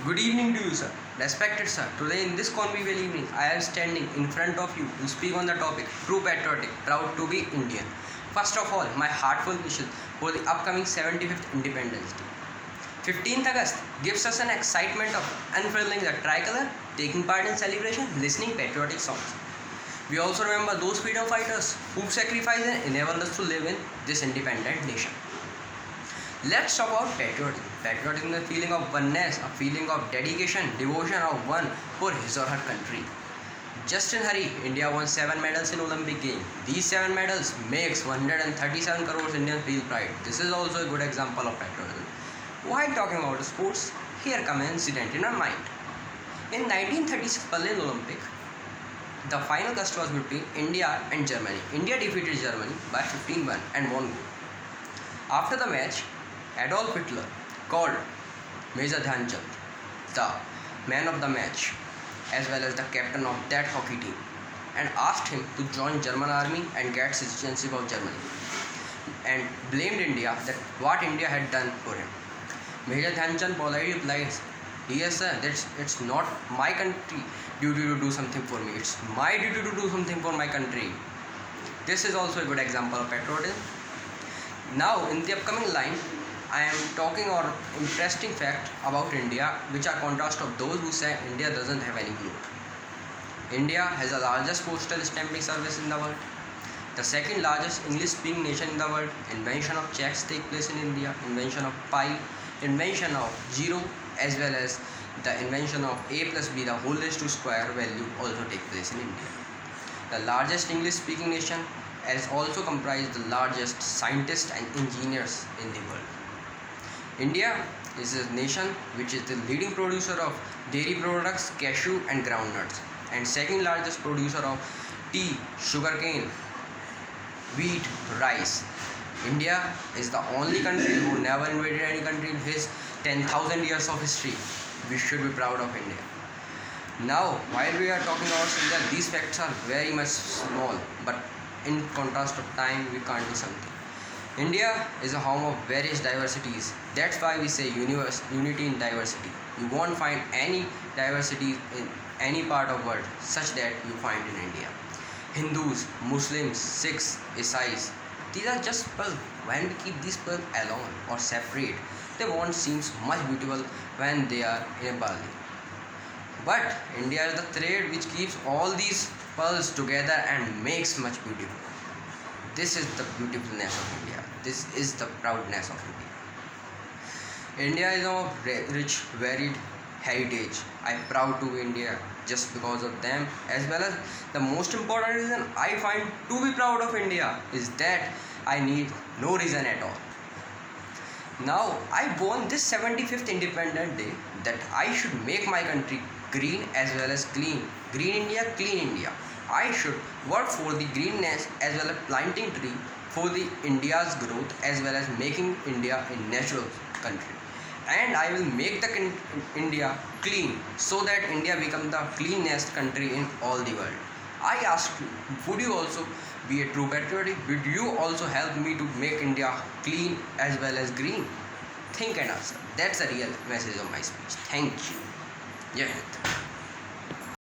Good evening to you, sir. Respected sir, today in this convivial evening, I am standing in front of you to speak on the topic True Patriotic, Proud to be Indian. First of all, my heartfelt wishes for the upcoming 75th Independence Day. 15th August gives us an excitement of unfurling the tricolor, taking part in celebration, listening patriotic songs. We also remember those freedom fighters who sacrificed and enabled us to live in this independent nation. Let's talk about patriotism. Patriotism is a feeling of oneness, a feeling of dedication, devotion of one for his or her country. Just in hurry, India won 7 medals in Olympic Games. These 7 medals makes 137 crores Indians feel pride. This is also a good example of patriotism. While talking about sports, here comes an incident in our mind. In 1936 Berlin Olympic, the final test was between India and Germany. India defeated Germany by 15-1 and won gold. After the match, Adolf Hitler called Major Dhyan Chand the man of the match as well as the captain of that hockey team and asked him to join German army and get citizenship of Germany and blamed India that what India had done for him. Major Dhyan Chand politely replied, "Yes sir, it's not my country duty to do something for me. It's my duty to do something for my country." This is also a good example of patriotism. Now in the upcoming line, I am talking or interesting fact about India which are contrast of those who say India doesn't have any growth. India has the largest postal stamping service in the world, the second largest English speaking nation in the world, invention of checks take place in India, invention of pi, invention of zero as well as the invention of a plus b the whole raised to square value also take place in India. The largest English speaking nation has also comprised the largest scientists and engineers in the world. India is a nation which is the leading producer of dairy products, cashew and groundnuts, and second largest producer of tea, sugarcane, wheat, rice. India is the only country who never invaded any country in his 10,000 years of history. We should be proud of India. Now, while we are talking about India, these facts are very much small, but in contrast of time, we can't do something. India is a home of various diversities. That's why we say unity in diversity. You won't find any diversity in any part of the world such that you find in India. Hindus, Muslims, Sikhs, Isais, these are just people. When we keep these people alone or separate, they won't seem much beautiful when they are in a Bali. But India is the thread which keeps all these pearls together and makes much beautiful. This is the beautifulness of India. This is the proudness of India. India is of rich, varied heritage. I am proud to be India just because of them, as well as the most important reason I find to be proud of India is that I need no reason at all. Now I born this 75th Independent Day that I should make my country green as well as clean. Green India, clean India. I should work for the greenness as well as planting tree for the India's growth as well as making India a natural country. And I will make the India clean so that India become the cleanest country in all the world. I ask you, would you also be a true patriotic? Would you also help me to make India clean as well as green? Think and answer. That's the real message of my speech. Thank you. Yeah.